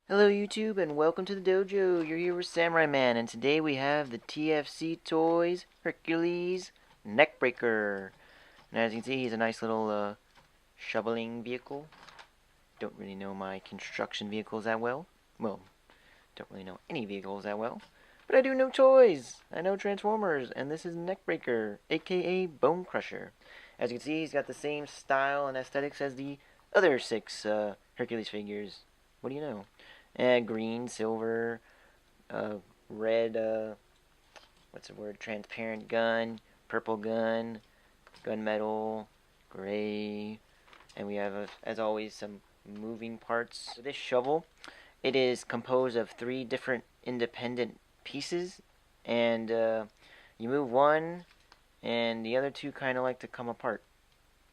Hello YouTube and welcome to the dojo. You're here with Samurai Man, and today we have the TFC Toys Hercules Neckbreaker. And as you can see, he's a nice little shoveling vehicle. Don't really know my construction vehicles that well. Well, don't really know any vehicles that well. But I do know toys. I know Transformers, and this is Neckbreaker, aka Bonecrusher. As you can see, he's got the same style and aesthetics as the other six Hercules figures. What do you know? Green, silver, red, what's the word? Transparent gun, purple gun, gunmetal, gray, and we have, as always, some moving parts. So this shovel, it is composed of 3 different independent pieces, and you move one, and the other 2 kind of like to come apart.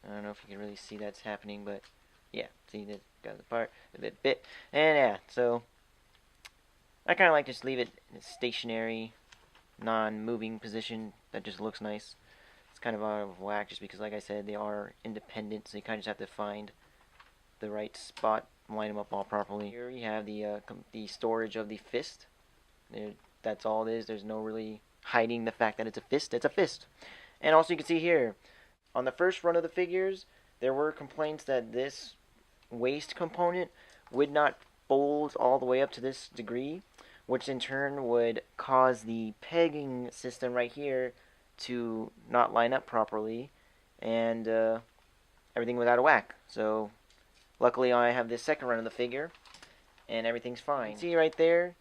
I don't know if you can really see that's happening, but yeah, see that got the part a bit, and yeah, so I kind of like to just leave it in a stationary, non-moving position that just looks nice. It's kind of out of whack just because, like I said, they are independent, so you kind of just have to find the right spot, line them up all properly. Here you have the storage of the fist. That's all it is. There's no really hiding the fact that it's a fist. It's a fist. And also you can see here, on the first run of the figures, there were complaints that this waist component would not fold all the way up to this degree, which in turn would cause the pegging system right here to not line up properly, and everything was out of whack. So luckily I have this second run of the figure, and everything's fine. You can see right there,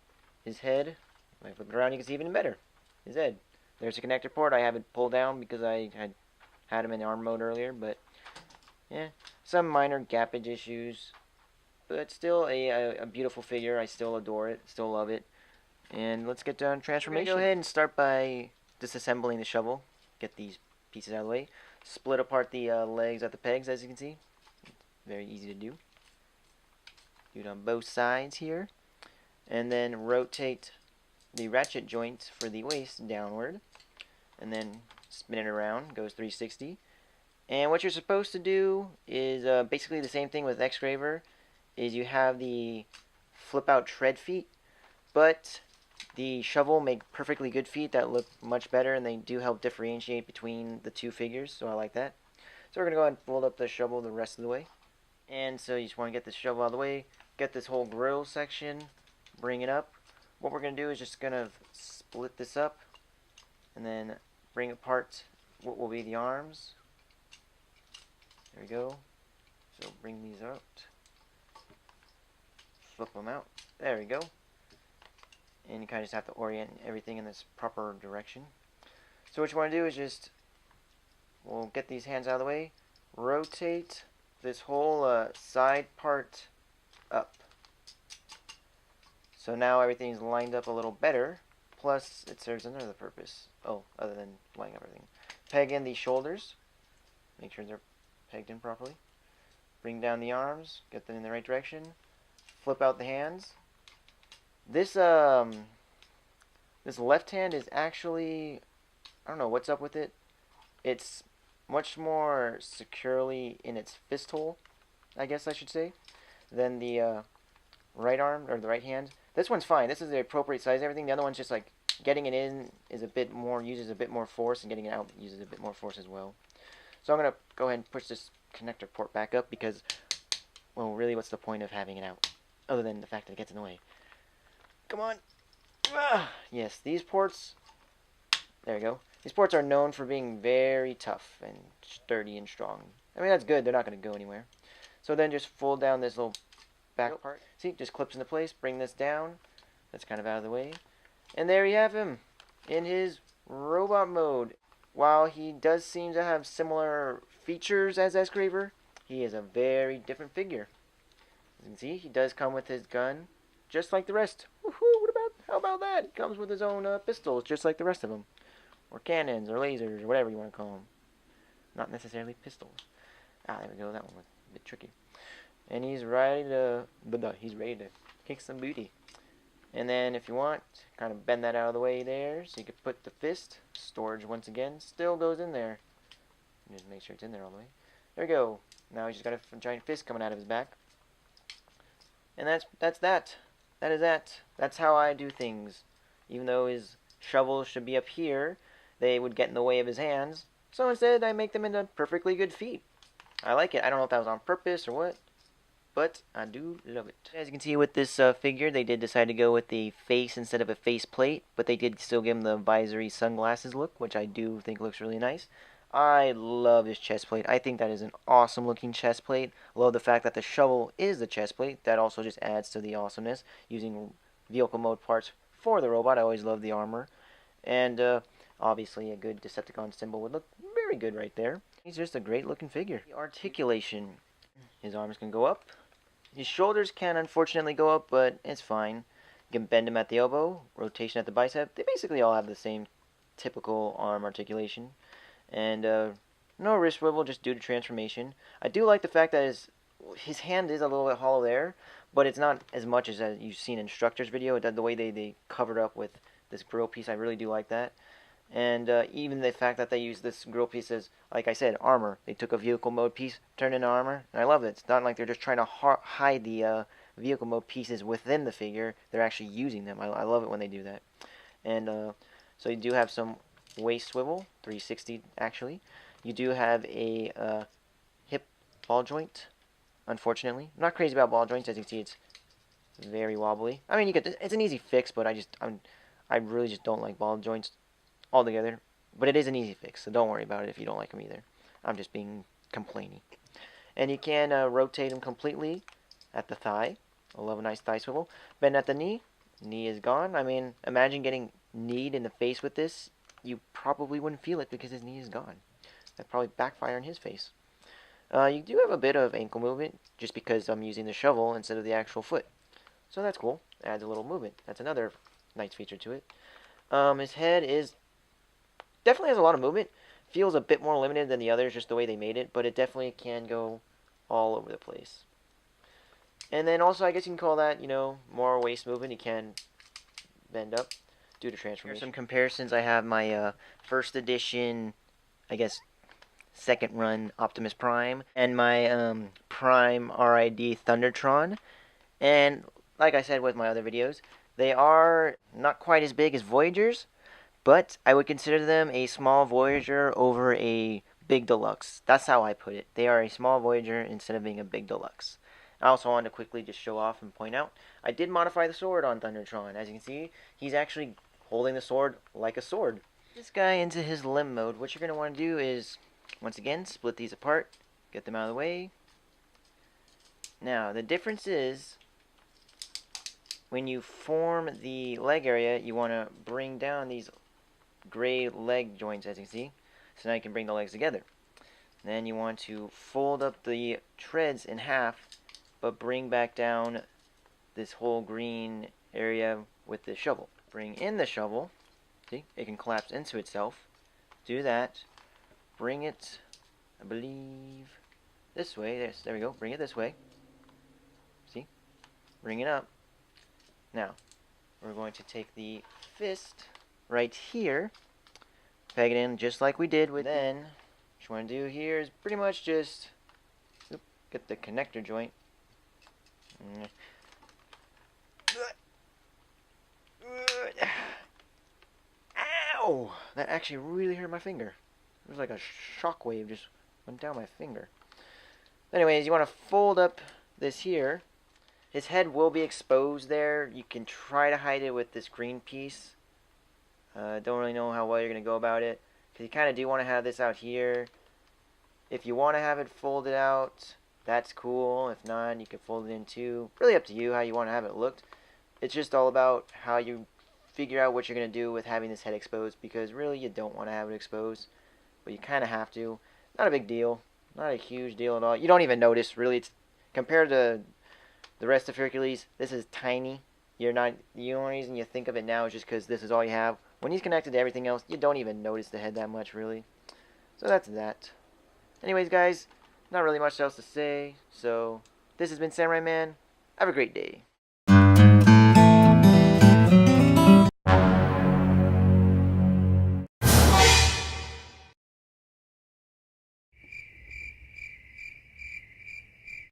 his head. If I flip it around, you can see even better. His head. There's a connector port. I have it pulled down because I had him in arm mode earlier, but yeah, some minor gappage issues, but still a beautiful figure. I still adore it, still love it. And let's get down to transformation. Go ahead and start by disassembling the shovel. Get these pieces out of the way. Split apart the legs at the pegs, as you can see. Very easy to do. Do it on both sides here. And then rotate the ratchet joint for the waist downward. And then spin it around. Goes 360. And what you're supposed to do is basically the same thing with X-Graver. Is you have the flip out tread feet, but the shovel make perfectly good feet that look much better, and they do help differentiate between the 2 figures, so I like that. So we're going to go ahead and fold up the shovel the rest of the way. And so you just want to get this shovel out of the way, get this whole grill section, bring it up. What we're going to do is just going to split this up, and then bring apart what will be the arms. There we go. So bring these out. Flip them out. There we go. And you kind of just have to orient everything in this proper direction. So what you want to do is just, we'll get these hands out of the way, rotate this whole side part up. So now everything's lined up a little better, plus it serves another purpose. Oh, other than lining up everything. Peg in the shoulders, make sure they're pegged in properly. Bring down the arms, get them in the right direction. Flip out the hands. This left hand is actually, I don't know what's up with it. It's much more securely in its fist hole, I guess I should say, than the right arm or the right hand. This one's fine. This is the appropriate size and everything. The other one's just like getting it in is a bit more, uses a bit more force, and getting it out uses a bit more force as well. So I'm going to go ahead and push this connector port back up because, well, really what's the point of having it out other than the fact that it gets in the way. Come on. Ah, yes, these ports, there we go. These ports are known for being very tough and sturdy and strong. I mean, that's good. They're not going to go anywhere. So then just fold down this little back part. See, it just clips into place. Bring this down. That's kind of out of the way. And there you have him in his robot mode. While he does seem to have similar features as X-Graver, he is a very different figure. As you can see, he does come with his gun, just like the rest. Woohoo! How about that? He comes with his own pistols, just like the rest of them. Or cannons, or lasers, or whatever you want to call them. Not necessarily pistols. Ah, there we go. That one was a bit tricky. And he's ready to kick some booty. And then if you want, kind of bend that out of the way there, so you could put the fist. Storage once again still goes in there. Just make sure it's in there all the way. There we go. Now he's just got a giant fist coming out of his back. And that's that. that is that. That's how I do things. Even though his shovel should be up here, they would get in the way of his hands. So instead, I make them into perfectly good feet. I like it. I don't know if that was on purpose or what, but I do love it. As you can see with this figure, they did decide to go with the face instead of a face plate, but they did still give him the visory sunglasses look, which I do think looks really nice. I love his chest plate. I think that is an awesome looking chest plate. Love the fact that the shovel is the chest plate. That also just adds to the awesomeness. Using vehicle mode parts for the robot. I always love the armor. And obviously a good Decepticon symbol would look very good right there. He's just a great looking figure. The articulation. His arms can go up. His shoulders can unfortunately go up, but it's fine. You can bend him at the elbow, rotation at the bicep. They basically all have the same typical arm articulation. And no wrist swivel, just due to transformation. I do like the fact that his hand is a little bit hollow there, but it's not as much as you've seen in Structure's video. The way they covered up with this grill piece, I really do like that. And even the fact that they use this grill piece as, like I said, armor. They took a vehicle mode piece, turned it into armor, and I love it. It's not like they're just trying to hide the vehicle mode pieces within the figure. They're actually using them. I love it when they do that. And so you do have some waist swivel, 360 actually. You do have a hip ball joint, unfortunately. I'm not crazy about ball joints. As you can see, it's very wobbly. I mean, it's an easy fix, but I really just don't like ball joints altogether. But it is an easy fix, so don't worry about it if you don't like them either. I'm just being complainy. And you can rotate them completely at the thigh. I love a nice thigh swivel. Bend at the knee. Knee is gone. I mean, imagine getting kneed in the face with this. You probably wouldn't feel it because his knee is gone. That'd probably backfire in his face. You do have a bit of ankle movement just because I'm using the shovel instead of the actual foot. So that's cool. Adds a little movement. That's another nice feature to it. His head is definitely has a lot of movement. Feels a bit more limited than the others, just the way they made it, but it definitely can go all over the place. And then also, I guess you can call that, more waist movement. He can bend up due to transformation. Here's some comparisons. I have my first edition, I guess, second run Optimus Prime, and my Prime RID Thundertron. And like I said with my other videos, they are not quite as big as Voyagers, but I would consider them a small Voyager over a big Deluxe. That's how I put it. They are a small Voyager instead of being a big Deluxe. I also wanted to quickly just show off and point out, I did modify the sword on Thundertron. As you can see, he's actually holding the sword like a sword. This guy into his limb mode, what you're going to want to do is, once again, split these apart, get them out of the way. Now, the difference is, when you form the leg area, you want to bring down these gray leg joints, as you can see. So now you can bring the legs together. Then you want to fold up the treads in half, but bring back down this whole green area with the shovel. Bring in the shovel. See, it can collapse into itself. Do that. Bring it, I believe, this way. There we go. Bring it this way. See? Bring it up. Now, we're going to take the fist right here, peg it in just like we did with then. What you want to do here is pretty much just get the connector joint. Ow! That actually really hurt my finger. It was like a shockwave just went down my finger. Anyways, you want to fold up this here. His head will be exposed there. You can try to hide it with this green piece. Don't really know how well you're going to go about it, because you kind of do want to have this out here. If you want to have it folded out, that's cool. If not, you can fold it in too. Really up to you how you want to have it looked. It's just all about how you figure out what you're going to do with having this head exposed, because really you don't want to have it exposed, but you kind of have to. Not a big deal. Not a huge deal at all. You don't even notice, really. It's compared to the rest of Hercules, this is tiny. The only reason you think of it now is just because this is all you have. When he's connected to everything else, you don't even notice the head that much, really. So that's that. Anyways, guys, not really much else to say. So, this has been Samurai Man. Have a great day.